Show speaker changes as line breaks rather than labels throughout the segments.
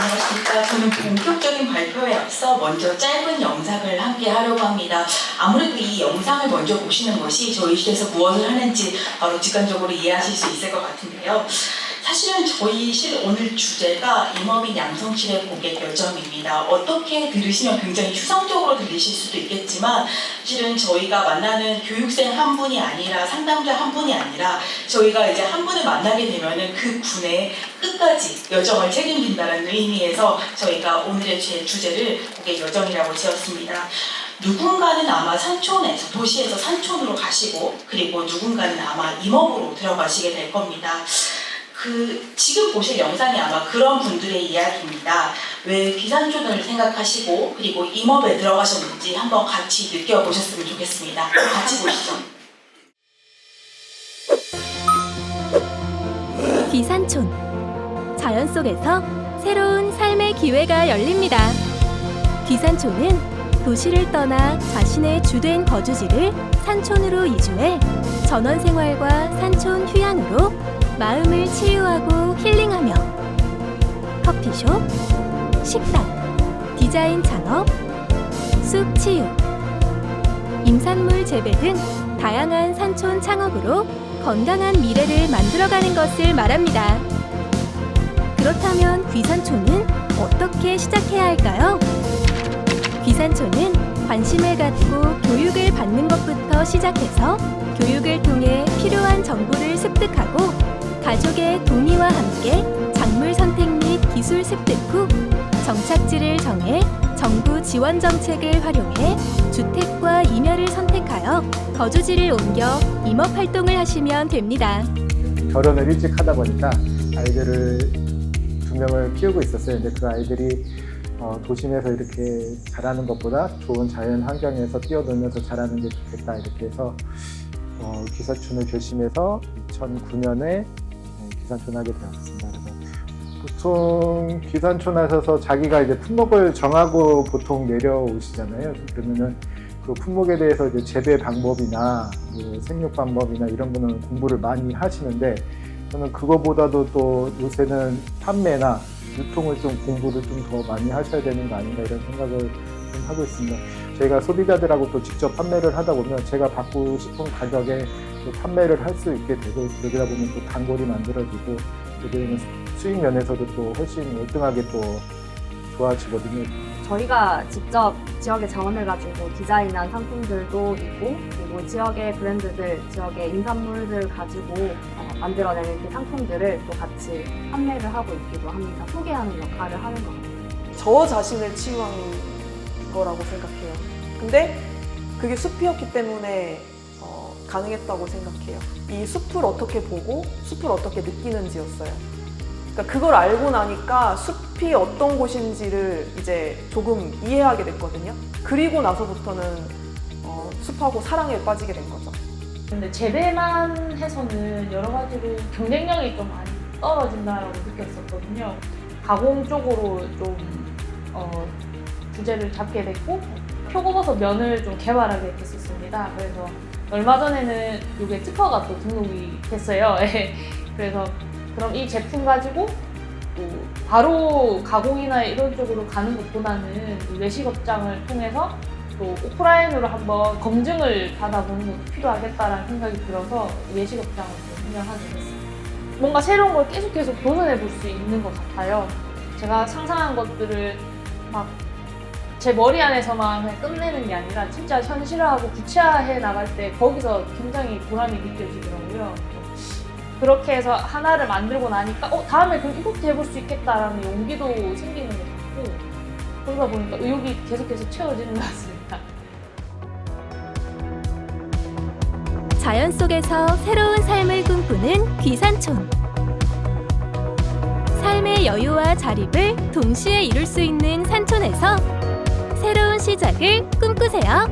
안녕하십니까. 저는 본격적인 발표에 앞서 먼저 짧은 영상을 함께 하려고 합니다. 아무래도 이 영상을 먼저 보시는 것이 저희 실에서 무엇을 하는지 바로 직관적으로 이해하실 수 있을 것 같은데요. 사실은 저희 실 오늘 주제가 임업인 양성실의 고객 여정입니다. 어떻게 들으시면 굉장히 추상적으로 들리실 수도 있겠지만 실은 저희가 만나는 교육생 한 분이 아니라 상담자 한 분이 아니라 저희가 이제 한 분을 만나게 되면은 그 분의 끝까지 여정을 책임진다는 의미에서 저희가 오늘의 주제를 고객 여정이라고 지었습니다. 누군가는 아마 산촌에서 도시에서 산촌으로 가시고 그리고 누군가는 아마 임업으로 들어가시게 될 겁니다. 지금 보실 영상이 아마 그런 분들의 이야기입니다. 왜 귀산촌을 생각하시고 그리고 임업에 들어가셨는지 한번 같이 느껴보셨으면 좋겠습니다. 같이 보시죠.
귀산촌. 자연 속에서 새로운 삶의 기회가 열립니다. 귀산촌은 도시를 떠나 자신의 주된 거주지를 산촌으로 이주해 전원 생활과 산촌 휴양으로 마음을 치유하고 힐링하며 커피숍, 식당, 디자인 창업, 숲 치유, 임산물 재배 등 다양한 산촌 창업으로 건강한 미래를 만들어가는 것을 말합니다. 그렇다면 귀산촌은 어떻게 시작해야 할까요? 귀산촌은 관심을 갖고 교육을 받는 것부터 시작해서 교육을 통해 필요한 정보를 습득하고 가족의 동의와 함께 작물 선택 및 기술 습득 후 정착지를 정해 정부 지원 정책을 활용해 주택과 임야를 선택하여 거주지를 옮겨 임업 활동을 하시면 됩니다.
결혼을 일찍 하다 보니까 아이들을 2명을 키우고 있었어요. 근데 그 아이들이 도심에서 이렇게 자라는 것보다 좋은 자연 환경에서 뛰어놀면서 자라는 게 좋겠다 이렇게 해서 귀산촌을 결심해서 2009년에 귀산촌 하게 되었습니다. 그래서 보통 귀산촌 하셔서 자기가 이제 품목을 정하고 보통 내려오시잖아요. 그러면은 그 품목에 대해서 이제 재배 방법이나 생육 방법이나 이런 거는 공부를 많이 하시는데 저는 그거보다도 또 요새는 판매나 유통을 좀 공부를 좀 더 많이 하셔야 되는 거 아닌가 이런 생각을 좀 하고 있습니다. 저희가 소비자들하고 또 직접 판매를 하다 보면 제가 받고 싶은 가격에 또 판매를 할 수 있게 되고 그러다 보면 또 단골이 만들어지고 그러면 수익 면에서도 또 훨씬 월등하게 또 좋아지거든요.
저희가 직접 지역의 자원을 가지고 디자인한 상품들도 있고 그리고 지역의 브랜드들, 지역의 임산물들 가지고 만들어내는 그 상품들을 또 같이 판매를 하고 있기도 합니다. 소개하는 역할을 하는 것 같아요.
저 자신을 치유한 거라고 생각해요. 근데 그게 숲이었기 때문에 가능했다고 생각해요. 이 숲을 어떻게 보고 숲을 어떻게 느끼는지였어요. 그러니까 그걸 알고 나니까 숲이 어떤 곳인지를 이제 조금 이해하게 됐거든요. 그리고 나서부터는 숲하고 사랑에 빠지게 된 거죠.
근데 재배만 해서는 여러 가지로 경쟁력이 좀 많이 떨어진다고 느꼈었거든요. 가공 쪽으로 좀 주제를 잡게 됐고 표고버섯 면을 좀 개발하게 됐었습니다. 그래서 얼마 전에는 이게 특허가 또 등록이 됐어요. 그래서 그럼 이 제품 가지고 또 바로 가공이나 이런 쪽으로 가는 것보다는 외식업장을 통해서 또 오프라인으로 한번 검증을 받아보는 것도 필요하겠다라는 생각이 들어서 외식업장을 운영하게 됐어요. 뭔가 새로운 걸 계속 도전해 볼 수 있는 것 같아요. 제가 상상한 것들을 막 제 머리 안에서만 그냥 끝내는 게 아니라 진짜 현실화하고 구체화해 나갈 때 거기서 굉장히 보람이 느껴지더라고요. 그렇게 해서 하나를 만들고 나니까 다음에 그럼 이것도 해볼 수 있겠다라는 용기도 생기는 것 같고 그러다 보니까 의욕이 계속해서 채워지는 것 같습니다.
자연 속에서 새로운 삶을 꿈꾸는 귀산촌. 삶의 여유와 자립을 동시에 이룰 수 있는 산촌에서 새로운 시작을 꿈꾸세요.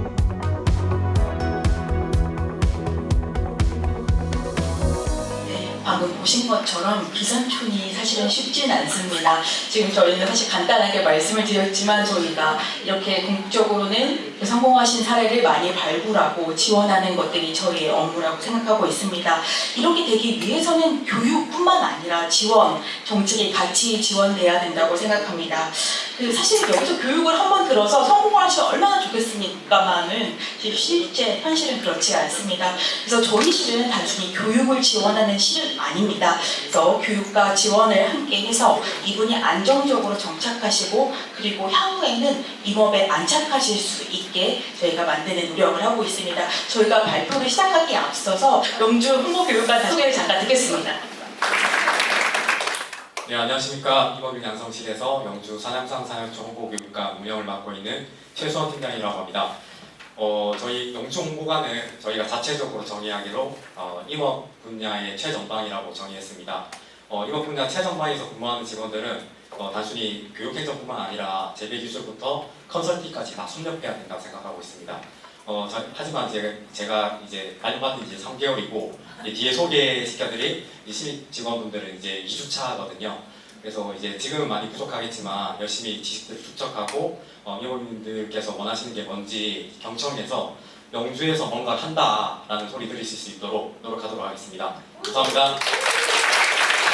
방금 보신 것처럼 기산촌이 사실은 쉽진 않습니다. 지금 저희는 사실 간단하게 말씀을 드렸지만 저희가 이렇게 공적으로는 성공하신 사례를 많이 발굴하고 지원하는 것들이 저희의 업무라고 생각하고 있습니다. 이렇게 되기 위해서는 교육뿐만 아니라 지원, 정책이 같이 지원돼야 된다고 생각합니다. 사실 여기서 교육을 한번 들어서 성공하시면 얼마나 좋겠습니까만은 실제 현실은 그렇지 않습니다. 그래서 저희 실은 단순히 교육을 지원하는 실은 아닙니다. 그래서 교육과 지원을 함께 해서 이분이 안정적으로 정착하시고 그리고 향후에는 임업에 안착하실 수 있게 저희가 만드는 노력을 하고 있습니다. 저희가 발표를 시작하기에 앞서서 영주 홍보교육관 소개를 잠깐 듣겠습니다.
네, 안녕하십니까. 임업인 양성실에서 영주 산양상 산양초 홍보교육관 운영을 맡고 있는 최수원 팀장이라고 합니다. 저희 영주 홍보관은 저희가 자체적으로 정의하기로 임업 분야의 최전방이라고 정의했습니다. 임업 분야 최전방에서 근무하는 직원들은 단순히 교육행정뿐만 아니라 재배기술부터 컨설팅까지 다 섭렵해야 된다고 생각하고 있습니다. 하지만 제가 이제 발령받은 이제 3개월이고 뒤에 소개시켜드릴 신입 직원분들은 이제 2주차거든요. 그래서 이제 지금은 많이 부족하겠지만 열심히 지식들을 축적하고 임업인들께서 원하시는 게 뭔지 경청해서 영주에서 뭔가 한다라는 소리 들으실 수 있도록 노력하도록 하겠습니다. 감사합니다.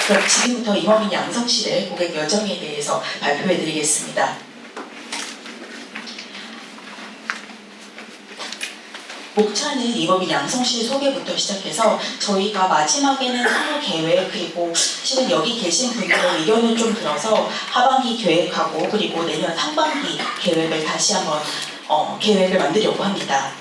그럼 지금부터 임업인 양성실의 고객 여정에 대해서 발표해드리겠습니다. 목차는 임업인 양성실 소개부터 시작해서 저희가 마지막에는 상호 계획 그리고 실은 여기 계신 분들의 의견을 좀 들어서 하반기 계획하고 그리고 내년 상반기 계획을 다시 한번 계획을 만들려고 합니다.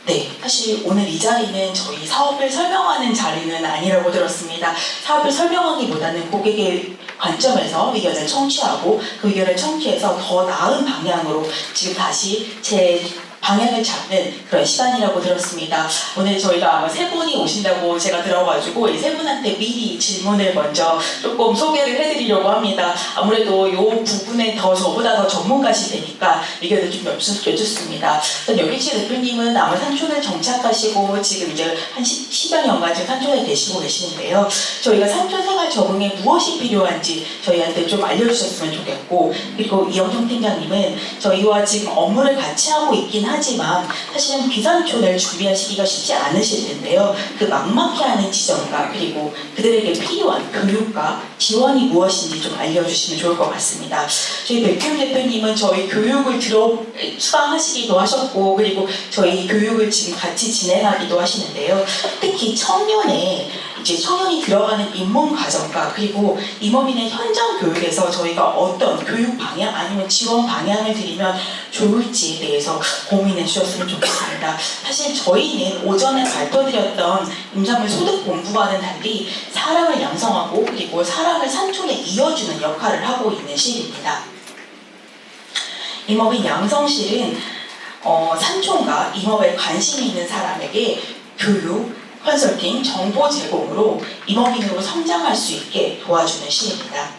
네, 사실 오늘 이 자리는 저희 사업을 설명하는 자리는 아니라고 들었습니다. 사업을 설명하기보다는 고객의 관점에서 의견을 청취하고 그 의견을 청취해서 더 나은 방향으로 지금 다시 제 방향을 잡는 그런 시간이라고 들었습니다. 오늘 저희가 아마 세 분이 오신다고 제가 들어가지고 이 세 분한테 미리 질문을 먼저 조금 소개를 해드리려고 합니다. 아무래도 이 부분에 저보다 더 전문가시 되니까 의견을 좀 여쭙습니다. 여기치 대표님은 아마 산촌을 정착하시고 지금 이제 한 10여 년간 지금 산촌에 계시는데요. 저희가 산촌 생활 적응에 무엇이 필요한지 저희한테 좀 알려주셨으면 좋겠고 그리고 이영종 팀장님은 저희와 지금 업무를 같이 하고 있긴 하지만 사실은 귀산촌을 준비하시기가 쉽지 않으실 텐데요. 그 막막해하는 지점과 그리고 그들에게 필요한 교육과 지원이 무엇인지 좀 알려주시면 좋을 것 같습니다. 저희 백규 대표님은 저희 교육을 수강하시기도 하셨고 그리고 저희 교육을 지금 같이 진행하기도 하시는데요. 특히 청년이 들어가는 입문 과정과 그리고 임업인의 현장 교육에서 저희가 어떤 교육 방향 아니면 지원 방향을 드리면 좋을지에 대해서 고민해 주셨으면 좋겠습니다. 사실 저희는 오전에 발표드렸던 임산물 소득 공부와는 달리 사람을 양성하고 그리고 사람을 산촌에 이어주는 역할을 하고 있는 실입니다. 임업인 양성실은 산촌과 임업에 관심이 있는 사람에게 교육, 컨설팅, 정보 제공으로 임업인으로 성장할 수 있게 도와주는 실입니다.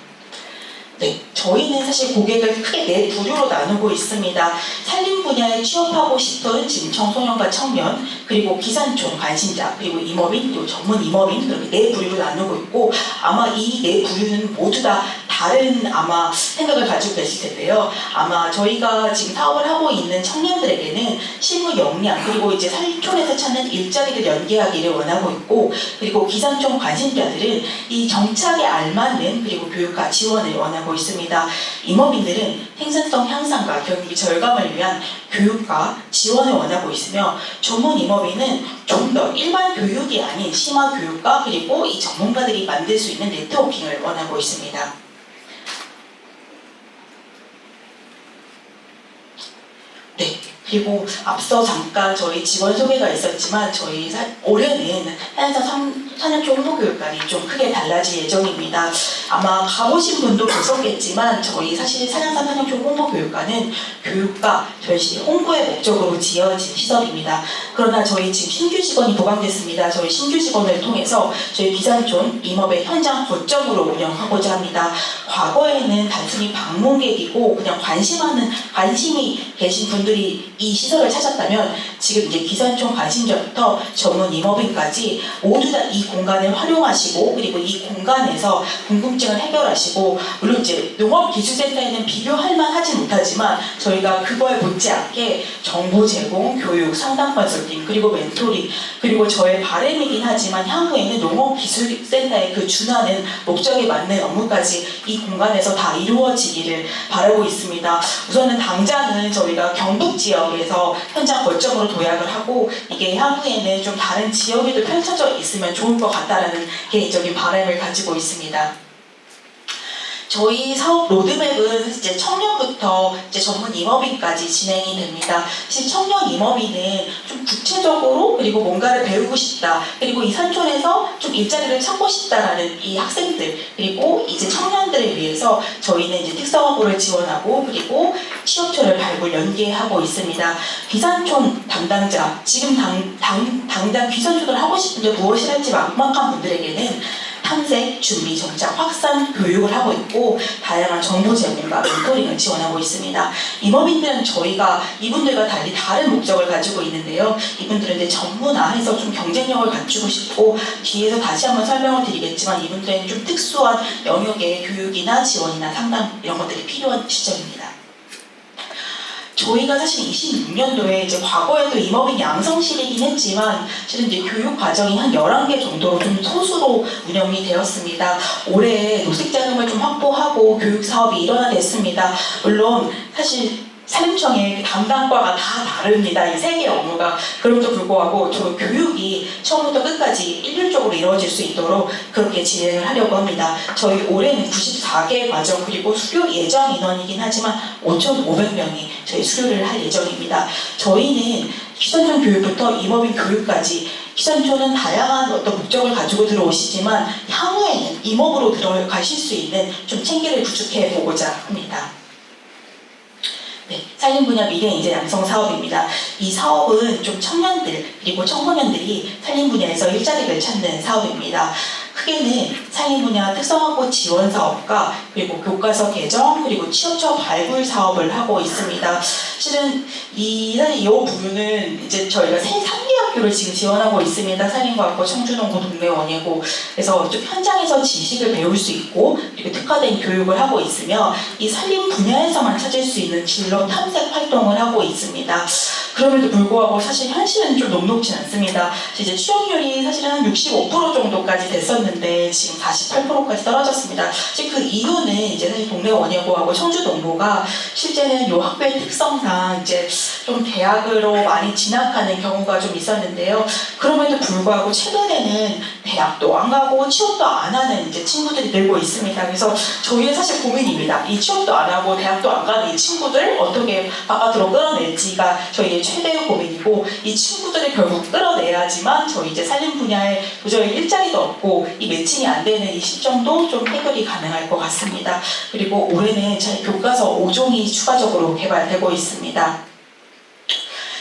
네, 저희는 사실 고객을 크게 네 부류로 나누고 있습니다. 산림 분야에 취업하고 싶은 지금 청소년과 청년, 그리고 기산촌 관심자, 그리고 임업인, 그리고 전문 임업인 그렇게 네 부류로 나누고 있고 아마 이 네 부류는 모두 다 다른 아마 생각을 가지고 계실 텐데요. 아마 저희가 지금 사업을 하고 있는 청년들에게는 실무 역량 그리고 이제 산촌에서 찾는 일자리를 연계하기를 원하고 있고 그리고 기산촌 관심자들은 이 정착에 알맞는 그리고 교육과 지원을 원하고 있습니다. 임업인들은 생산성 향상과 경비 절감을 위한 교육과 지원을 원하고 있으며 전문 임업인은 좀 더 일반 교육이 아닌 심화 교육과 그리고 이 전문가들이 만들 수 있는 네트워킹을 원하고 있습니다. 네, 그리고 앞서 잠깐 저희 직원 소개가 있었지만 저희 올해는 산양초 홍보교육관이 좀 크게 달라질 예정입니다. 아마 가보신 분도 계셨겠지만 저희 사실 산양산 산양초 홍보교육과는 교육과 전시 홍보의 목적으로 지어진 시설입니다. 그러나 저희 지금 신규 직원이 도강됐습니다. 저희 신규 직원을 통해서 저희 비산촌 임업의 현장 거점으로 운영하고자 합니다. 과거에는 단순히 방문객이고 그냥 관심이 계신 분들이 이 시설을 찾았다면 지금 이제 비산촌 관심자부터 전문 임업인까지 모두 다 이 공간을 활용하시고 그리고 이 공간에서 궁금증을 해결하시고 물론 이제 농업기술센터에는 비교할 만하지 못하지만 저희가 그거에 못지않게 정보 제공, 교육, 상담 컨설팅 그리고 멘토링 그리고 저의 바람이긴 하지만 향후에는 농업기술센터에 그 준하는 목적에 맞는 업무까지 이 공간에서 다 이루어지기를 바라고 있습니다. 우선은 당장은 저희가 경북 지역에서 현장 거점으로 도약을 하고 이게 향후에는 좀 다른 지역에도 펼쳐져 있으면 좋을 것 같다라는 개인적인 바람을 가지고 있습니다. 저희 사업 로드맵은 이제 청년부터 이제 전문 임업인까지 진행이 됩니다. 사실 청년 임업인은 좀 구체적으로 그리고 뭔가를 배우고 싶다. 그리고 이 산촌에서 좀 일자리를 찾고 싶다라는 이 학생들 그리고 이제 청년들을 위해서 저희는 이제 특성화고를 지원하고 그리고 취업처를 발굴 연계하고 있습니다. 비산촌 담당자 지금 당장 비산촌을 하고 싶은데 무엇을 할지 막막한 분들에게는 탐색, 준비, 정착, 확산, 교육을 하고 있고 다양한 정보 제공과 멘토링을 지원하고 있습니다. 임업인들은 저희가 이분들과 달리 다른 목적을 가지고 있는데요. 이분들은 이제 전문화해서 좀 경쟁력을 갖추고 싶고 뒤에서 다시 한번 설명을 드리겠지만 이분들은 좀 특수한 영역의 교육이나 지원이나 상담 이런 것들이 필요한 시점입니다. 저희가 사실 26년도에 이제 과거에도 임업인 양성실이긴 했지만 실은 이제 교육 과정이 한 11개 정도로 좀 소수로 운영이 되었습니다. 올해 노숙자금을 좀 확보하고 교육 사업이 일어나됐습니다. 물론 사실 산림청의 담당과가 다 다릅니다. 이 세 개의 업무가. 그럼에도 불구하고 저 교육이 처음부터 끝까지 일률적으로 이루어질 수 있도록 그렇게 진행을 하려고 합니다. 저희 올해는 94개 과정 그리고 수료 예정 인원이긴 하지만 5,500명이 저희 수료를 할 예정입니다. 저희는 기선전 교육부터 임업인 교육까지 기선초는 다양한 어떤 목적을 가지고 들어오시지만 향후에는 임업으로 들어가실 수 있는 좀 체계를 구축해 보고자 합니다. 네, 산림 분야 미래 인재 양성 사업입니다. 이 사업은 좀 청년들 그리고 청소년들이 산림 분야에서 일자리를 찾는 사업입니다. 크게는 산림 분야 특성화고 지원 사업과 그리고 교과서 개정 그리고 취업처 발굴 사업을 하고 있습니다. 실은 이 부분은 이제 저희가 3개학교를 지금 지원하고 있습니다. 산림과학고, 청주농고, 동래원예고. 그래서 좀 현장에서 지식을 배울 수 있고 그리고 특화된 교육을 하고 있으며 이 산림 분야에서만 찾을 수 있는 진로 탐색 활동을 하고 있습니다. 그럼에도 불구하고 사실 현실은 좀 녹록지 않습니다. 이제 취업률이 사실은 한 65% 정도까지 됐었는데 지금 48%까지 떨어졌습니다. 그 이유는 이제 사실 동래원예고하고 청주농고가 실제는 이 학교의 특성상 이제 좀 대학으로 많이 진학하는 경우가 좀 있었는데요. 그럼에도 불구하고 최근에는 대학도 안 가고 취업도 안 하는 이제 친구들이 늘고 있습니다. 그래서 저희는 사실 고민입니다. 이 취업도 안 하고 대학도 안 가는 이 친구들 어떻게 바깥으로 끌어낼지가 저희의 최대의 고민이고 이 친구들을 결국 끌어내야지만 저희 이제 산림 분야에 도저히 일자리도 없고 이 매칭이 안 되는 이 시점도 좀 해결이 가능할 것 같습니다. 그리고 올해는 저희 교과서 5종이 추가적으로 개발되고 있습니다.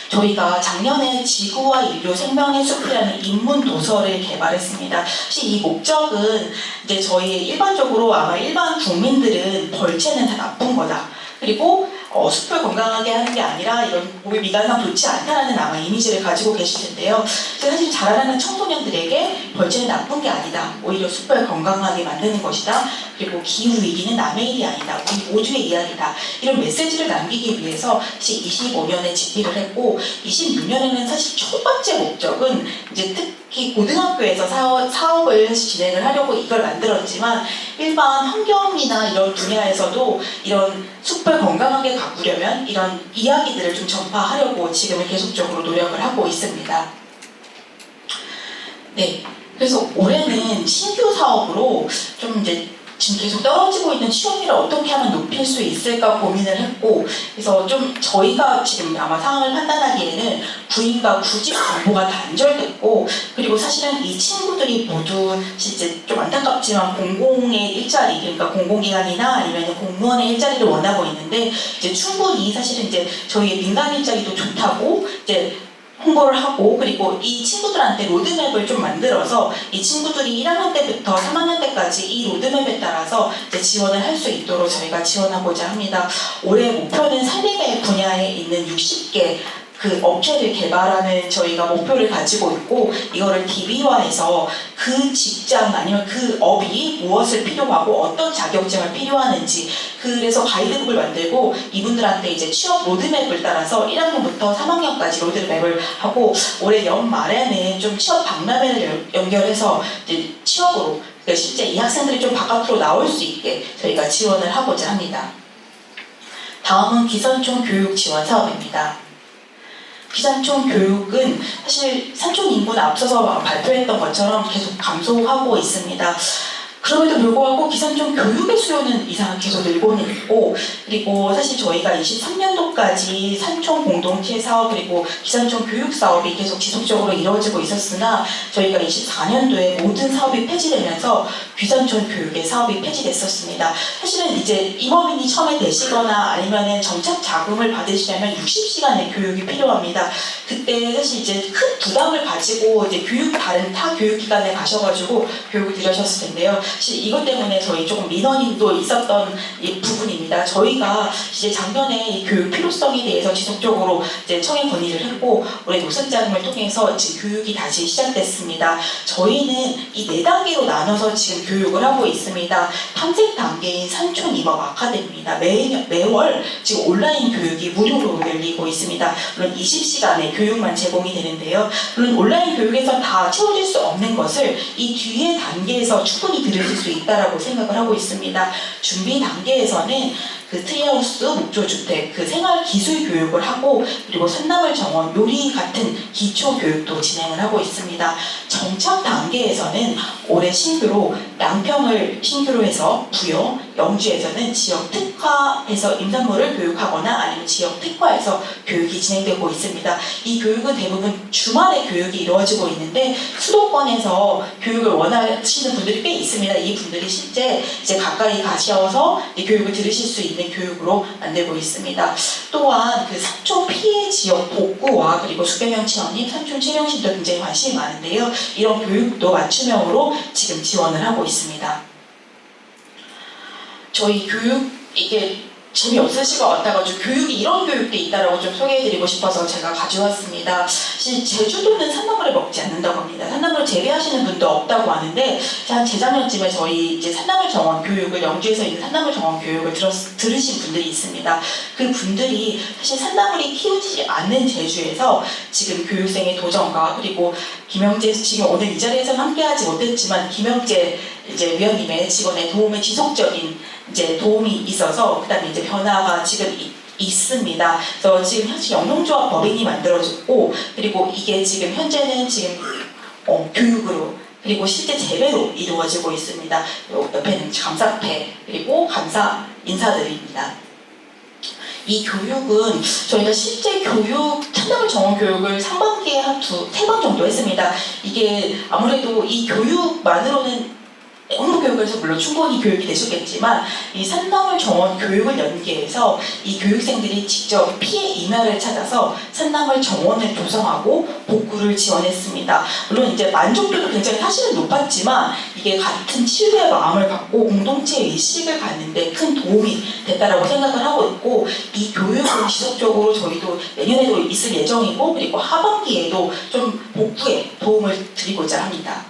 저희가 작년에 지구와 인류 생명의 숲이라는 인문 도서를 개발했습니다. 사실 이 목적은 이제 저희 일반적으로 아마 일반 국민들은 벌채는 다 나쁜 거다. 그리고 숲을 건강하게 하는 게 아니라 이런 몸의 미관상 좋지 않다라는 아마 이미지를 가지고 계실 텐데요. 사실 자라나는 청소년들에게 벌채는 나쁜 게 아니다. 오히려 숲을 건강하게 만드는 것이다. 그리고 기후위기는 남의 일이 아니다. 우리 모두의 이야기다. 이런 메시지를 남기기 위해서 사실 25년에 집필을 했고 26년에는 사실 첫 번째 목적은 이제 특히 고등학교에서 사업을 진행을 하려고 이걸 만들었지만 일반 환경이나 이런 분야에서도 이런 숲을 건강하게 가꾸려면 이런 이야기들을 좀 전파하려고 지금은 계속적으로 노력을 하고 있습니다. 네, 그래서 올해는 신규 사업으로 좀 이제 지금 계속 떨어지고 있는 취업률을 어떻게 하면 높일 수 있을까 고민을 했고, 그래서 좀 저희가 지금 아마 상황을 판단하기에는 구인과 구직 정보가 단절됐고, 그리고 사실은 이 친구들이 모두 이제 좀 안타깝지만 공공의 일자리, 그러니까 공공기관이나 아니면 공무원의 일자리를 원하고 있는데, 이제 충분히 사실은 이제 저희의 민간 일자리도 좋다고 이제 홍보를 하고, 그리고 이 친구들한테 로드맵을 좀 만들어서 이 친구들이 1학년 때부터 3학년 때까지 이 로드맵에 따라서 이제 지원을 할 수 있도록 저희가 지원하고자 합니다. 올해 목표는 산림의 분야에 있는 60개 그 업체를 개발하는 저희가 목표를 가지고 있고, 이거를 DB화해서 그 직장 아니면 그 업이 무엇을 필요하고 어떤 자격증을 필요하는지, 그래서 가이드북을 만들고 이분들한테 이제 취업 로드맵을 따라서 1학년부터 3학년까지 로드맵을 하고, 올해 연말에는 좀 취업 박람회를 연결해서 이제 취업으로, 그러니까 실제 이 학생들이 좀 바깥으로 나올 수 있게 저희가 지원을 하고자 합니다. 다음은 기선총 교육 지원 사업입니다. 기산총 교육은 사실 산촌 인구는 앞서서 발표했던 것처럼 계속 감소하고 있습니다. 그럼에도 불구하고 기산총 교육의 수요는 이상 계속 늘고는 있고, 그리고 사실 저희가 23년도까지 산촌 공동체 사업 그리고 기산총 교육 사업이 계속 지속적으로 이루어지고 있었으나, 저희가 24년도에 모든 사업이 폐지되면서 기산촌 교육의 사업이 폐지됐었습니다. 사실은 이제 임원인이 처음에 되시거나 아니면은 정착 자금을 받으시려면 60시간의 교육이 필요합니다. 그때 사실 이제 큰 부담을 가지고 이제 다른 타 교육기관에 가셔가지고 교육을 들으셨을 텐데요. 사실 이것 때문에 저희 조금 민원인도 있었던 이 부분입니다. 저희가 이제 작년에 이 교육 필요성에 대해서 지속적으로 이제 청해 건의를 했고, 올해 노선자금을 통해서 지금 교육이 다시 시작됐습니다. 저희는 이 4단계로 나눠서 지금 교육을 하고 있습니다. 탐색 단계인 산촌 임업 아카데미입니다. 매월 지금 온라인 교육이 무료로 열리고 있습니다. 물론 20시간의 교육만 제공이 되는데요. 물론 온라인 교육에서 다 채워질 수 없는 것을 이 뒤에 단계에서 충분히 들으실 수 있다라고 생각을 하고 있습니다. 준비 단계에서는 그 트리하우스, 목조주택, 그 생활기술 교육을 하고, 그리고 산나물 정원, 요리 같은 기초 교육도 진행을 하고 있습니다. 정착 단계에서는 올해 신규로 양평을 신규로 해서 부여, 영주에서는 지역 특화해서 임산부를 교육하거나 아니면 지역 특화해서 교육이 진행되고 있습니다. 이 교육은 대부분 주말에 교육이 이루어지고 있는데, 수도권에서 교육을 원하시는 분들이 꽤 있습니다. 이 분들이 실제 이제 가까이 가셔서 교육을 들으실 수 있는 교육으로 만들고 있습니다. 또한 그 산촌 피해 지역 복구와 그리고 수경영 체험님, 산촌 체령심도 굉장히 관심이 많은데요. 이런 교육도 맞춤형으로 지금 지원을 하고 있습니다. 저희 교육 이게 재미없으실 것 같아가지고 교육이 이런 교육도 있다라고 좀 소개해드리고 싶어서 제가 가져왔습니다. 사실 제주도는 산나물을 먹지 않는다고 합니다. 산나물을 재배하시는 분도 없다고 하는데, 한 재작년쯤에 저희 이제 산나물 정원 교육을, 영주에서 있는 산나물 정원 교육을 들으신 분들이 있습니다. 그 분들이 사실 산나물이 키우지 않는 제주에서 지금 교육생의 도전과, 그리고 김영재, 지금 오늘 이 자리에서는 함께하지 못했지만 김영재 이제 위원님의 직원의 도움에 지속적인 이제 도움이 있어서 그다음에 이제 변화가 지금 있습니다. 그래서 지금 현재 영농조합 법인이 만들어졌고, 그리고 이게 지금 현재는 지금 교육으로 그리고 실제 재배로 이루어지고 있습니다. 옆에는 감사패 그리고 감사 인사드립니다. 이 교육은 저희가 실제 교육, 산나물 정원 교육을 상반기에 한 2-3번 정도 했습니다. 이게 아무래도 이 교육만으로는 홍보교육에서 물론 충분히 교육이 되셨겠지만, 이 산나물 정원 교육을 연계해서 이 교육생들이 직접 피해 인하를 찾아서 산나물 정원을 조성하고 복구를 지원했습니다. 물론 이제 만족도도 굉장히 사실은 높았지만, 이게 같은 치유의 마음을 갖고 공동체 의식을 갖는데 큰 도움이 됐다라고 생각을 하고 있고, 이 교육은 지속적으로 저희도 내년에도 있을 예정이고, 그리고 하반기에도 좀 복구에 도움을 드리고자 합니다.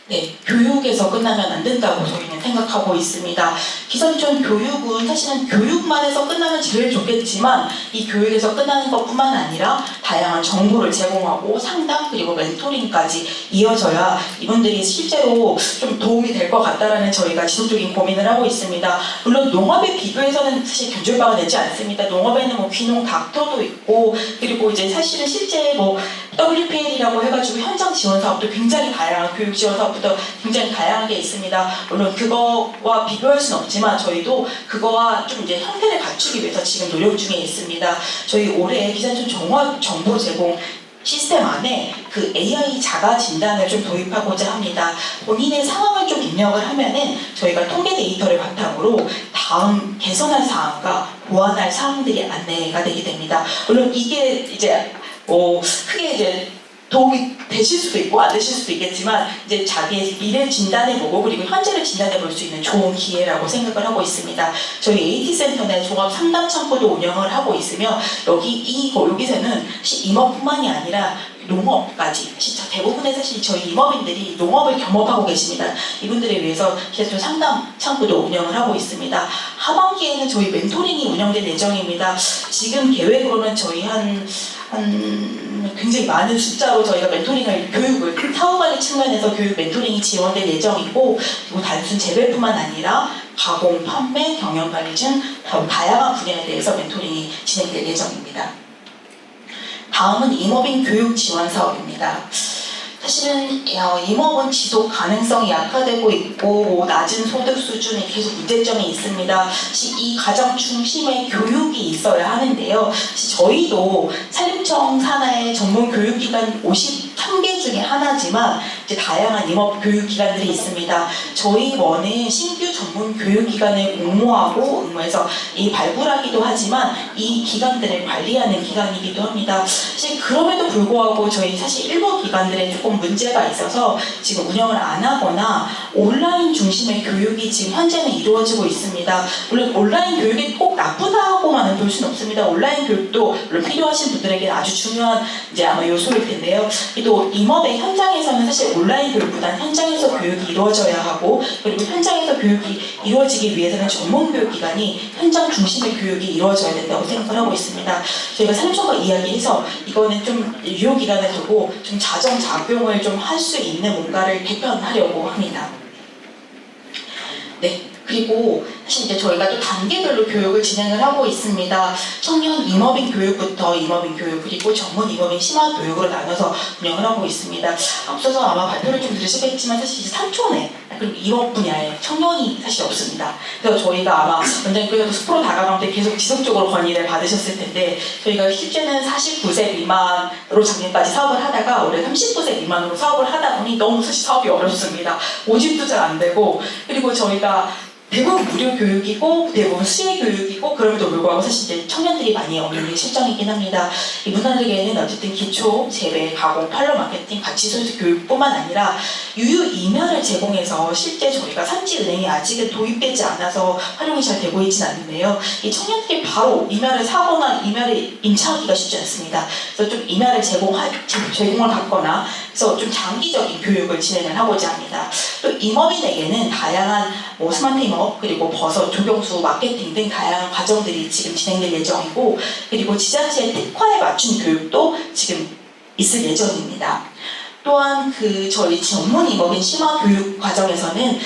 네, 교육에서 끝나면 안 된다고 저희는 생각하고 있습니다. 기선촌 교육은 사실은 교육만 해서 끝나면 제일 좋겠지만, 이 교육에서 끝나는 것뿐만 아니라 다양한 정보를 제공하고 상담 그리고 멘토링까지 이어져야 이분들이 실제로 좀 도움이 될 것 같다라는 저희가 지속적인 고민을 하고 있습니다. 물론 농업에 비교해서는 사실 견줄바가 되지 않습니다. 농업에는 뭐 귀농 닥터도 있고, 그리고 이제 사실은 실제 뭐 WPL이라고 해가지고 현장 지원 사업도 굉장히 다양한 교육 지원 사업부터 굉장히 다양한 게 있습니다. 물론 그거와 비교할 수는 없지만 저희도 그거와 좀 이제 형태를 갖추기 위해서 지금 노력 중에 있습니다. 저희 올해 기상청 종합 정보 제공 시스템 안에 그 AI 자가 진단을 좀 도입하고자 합니다. 본인의 상황을 좀 입력을 하면은 저희가 통계 데이터를 바탕으로 다음 개선할 사항과 보완할 사항들이 안내가 되게 됩니다. 물론 이게 이제 크게 이제 도움이 되실 수도 있고 안 되실 수도 있겠지만 이제 자기의 미래 진단해보고 그리고 현재를 진단해볼 수 있는 좋은 기회라고 생각을 하고 있습니다. 저희 AT센터 내 종합 상담 창구도 운영을 하고 있으며 여기서는 사실 임업뿐만이 아니라 농업까지 대부분의 사실 저희 임업인들이 농업을 겸업하고 계십니다. 이분들을 위해서 기상청 상담 창구도 운영을 하고 있습니다. 하반기에는 저희 멘토링이 운영될 예정입니다. 지금 계획으로는 저희 굉장히 많은 숫자로 저희가 멘토링을 교육을 사후관리 측면에서 교육 멘토링이 지원될 예정이고 그리고 단순 재배뿐만 아니라 가공, 판매, 경영관리 등 다양한 분야에 대해서 멘토링이 진행될 예정입니다. 다음은 임업인 교육 지원 사업입니다. 사실은 임업은 지속 가능성이 약화되고 있고 낮은 소득 수준에 계속 문제점이 있습니다. 이 가장 중심에 교육이 있어야 하는데요. 저희도 산림청 산하의 전문 교육기관 53개 중에 하나지만 이제 다양한 임업 교육기관들이 있습니다. 저희 원은 신규 전문 교육기관을 공모하고 응모해서 발굴하기도 하지만 이 기관들을 관리하는 기관이기도 합니다. 사실 그럼에도 불구하고 저희 사실 일부 기관들에 조금 문제가 있어서 지금 운영을 안 하거나 온라인 중심의 교육이 지금 현재는 이루어지고 있습니다. 물론 온라인 교육이 꼭 나쁘다고만은 볼 수는 없습니다. 온라인 교육도 물론 필요하신 분들에게 아주 중요한 이제 아마 요소일 텐데요. 또 임업의 현장에서는 사실 온라인 교육보다는 현장에서 교육이 이루어져야 하고 그리고 현장에서 교육이 이루어지기 위해서는 전문 교육기관이 현장 중심의 교육이 이루어져야 된다고 생각을 하고 있습니다. 저희가 산림청과 이야기해서 이거는 좀 유효기간을 두고 좀 자정작용을 좀 할 수 있는 뭔가를 개편하려고 합니다. 네. 그리고 사실 이제 저희가 또 단계별로 교육을 진행을 하고 있습니다. 청년 임업인 교육부터 임업인 교육 그리고 전문 임업인 심화 교육으로 나눠서 운영을 하고 있습니다. 앞서서 아마 발표를 좀 들으시겠지만 사실 이제 산촌에 그리고 임업 분야에 청년이 사실 없습니다. 그래서 저희가 아마 원장님께서도 스프로 다가갈 때 계속 지속적으로 건의를 받으셨을 텐데 저희가 실제는 49세 미만으로 작년까지 사업을 하다가 올해 39세 미만으로 사업을 하다 보니 너무 사실 사업이 어렵습니다. 모집도 잘 안 되고 그리고 저희가 대부분 무료 교육이고 대부분 수혜 교육이고 그럼에도 불구하고 사실 이제 청년들이 많이 없는 게 실정이긴 합니다. 이분들에게는 어쨌든 기초, 재배, 가공, 판로 마케팅, 가치 소득 교육뿐만 아니라 유유 이면을 제공해서 실제 저희가 산지은행이 아직은 도입되지 않아서 활용이 잘 되고 있지는 않는데요. 이 청년들이 바로 이면을 사거나 이면을 임차하기가 쉽지 않습니다. 그래서 좀 이면을 제공을 받거나 그래서 좀 장기적인 교육을 진행을 하고자 합니다. 또 임업인에게는 다양한 스마트 임업 그리고 버섯, 조경수, 마케팅 등 다양한 과정들이 지금 진행될 예정이고 그리고 지자체의 특화에 맞춘 교육도 지금 있을 예정입니다. 또한 저희 전문 임업인 심화 교육 과정에서는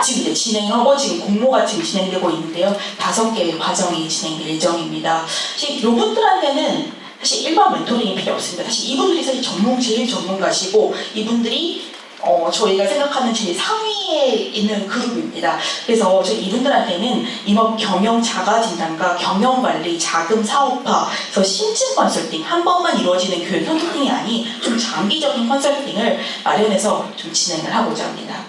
지금 진행하고 지금 공모가 지금 진행되고 있는데요. 5개의 과정이 진행될 예정입니다. 사실 이분들한테는 사실 일반 멘토링이 필요 없습니다. 사실 이분들이 사실 제일 전문가시고 이분들이 저희가 생각하는 제일 상위에 있는 그룹입니다. 그래서 이분들한테는 임업 경영 자가 진단과 경영 관리, 자금 사업화, 그래서 심층 컨설팅 한 번만 이루어지는 교육 컨설팅이 아닌 좀 장기적인 컨설팅을 마련해서 좀 진행을 하고자 합니다.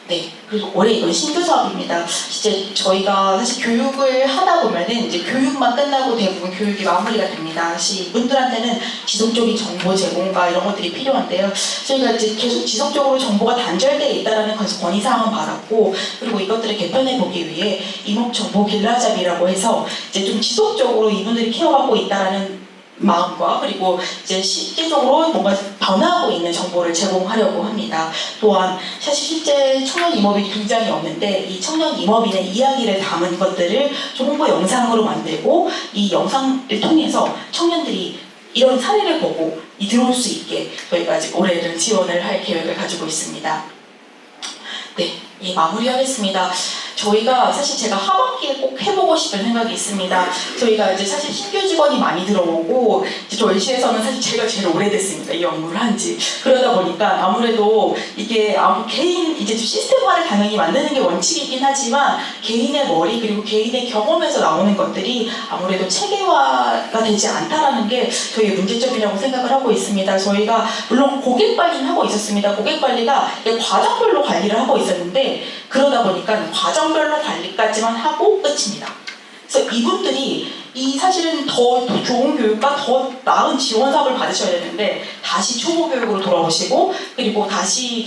네, 그리고 올해 이건 신규 사업입니다. 이제 저희가 사실 교육을 하다 보면은 이제 교육만 끝나고 대부분 교육이 마무리가 됩니다. 사실 이분들한테는 지속적인 정보 제공과 이런 것들이 필요한데요. 저희가 이제 계속 지속적으로 정보가 단절되어 있다라는 건의 사항은 받았고, 그리고 이것들을 개편해 보기 위해 임업 정보 길라잡이라고 해서 이제 좀 지속적으로 이분들이 케어받고 있다라는 마음과 그리고 이제 실질적으로 뭔가 변화하고 있는 정보를 제공하려고 합니다. 또한 사실 실제 청년 임업인이 굉장히 없는데 이 청년 임업인의 이야기를 담은 것들을 좀 홍보 영상으로 만들고 이 영상을 통해서 청년들이 이런 사례를 보고 들어올 수 있게 저희가 아직 올해는 지원을 할 계획을 가지고 있습니다. 네, 마무리하겠습니다. 저희가 사실 제가 하반기에 꼭 해보고 싶은 생각이 있습니다. 저희가 이제 사실 신규 직원이 많이 들어오고 이제 저희 시에서는 사실 제가 제일 오래됐습니다. 이 업무를 한지. 그러다 보니까 아무래도 이게 개인 이제 시스템화를 당연히 만드는 게 원칙이긴 하지만 개인의 머리 그리고 개인의 경험에서 나오는 것들이 아무래도 체계화가 되지 않다라는 게 저희의 문제점이라고 생각을 하고 있습니다. 저희가 물론 고객 관리는 하고 있었습니다. 고객 관리가 과정별로 관리를 하고 있었는데 그러다 보니까 과정별로 관리까지만 하고 끝입니다. 그래서 이분들이 사실은 더 좋은 교육과 더 나은 지원 사업을 받으셔야 되는데 다시 초보 교육으로 돌아오시고 그리고 다시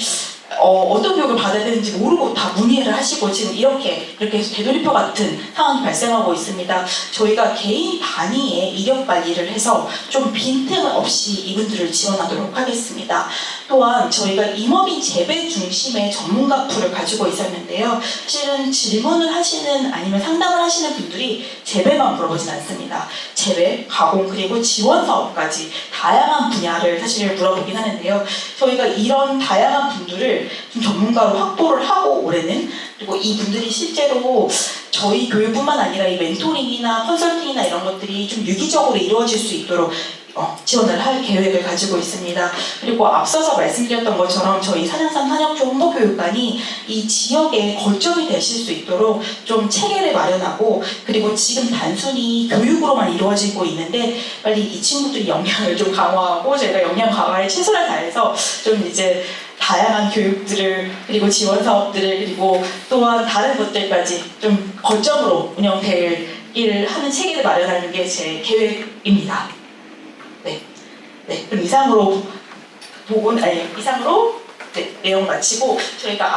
어떤 교육을 받아야 되는지 모르고 다 문의를 하시고 지금 이렇게 해서 되돌이표 같은 상황이 발생하고 있습니다. 저희가 개인 단위의 이력 관리를 해서 좀 빈틈 없이 이분들을 지원하도록 하겠습니다. 또한 저희가 임업인 재배 중심의 전문가 풀을 가지고 있었는데요. 실은 질문을 하시는 아니면 상담을 하시는 분들이 재배만 물어보진 않습니다. 재배, 가공 그리고 지원 사업까지 다양한 분야를 사실 물어보긴 하는데요. 저희가 이런 다양한 분들을 좀 전문가로 확보를 하고 올해는 그리고 이 분들이 실제로 저희 교육뿐만 아니라 이 멘토링이나 컨설팅이나 이런 것들이 좀 유기적으로 이루어질 수 있도록 지원을 할 계획을 가지고 있습니다. 그리고 앞서서 말씀드렸던 것처럼 저희 산양삼 산역조 홍보교육관이 이 지역에 거점이 되실 수 있도록 좀 체계를 마련하고 그리고 지금 단순히 교육으로만 이루어지고 있는데 빨리 이 친구들이 역량을 좀 강화하고 저희가 역량 강화에 최선을 다해서 좀 이제 다양한 교육들을 그리고 지원 사업들을 그리고 또한 다른 것들까지 좀 거점으로 운영되기를 하는 체계를 마련하는 게 제 계획입니다. 네, 그럼 이상으로 내용 마치고 저희가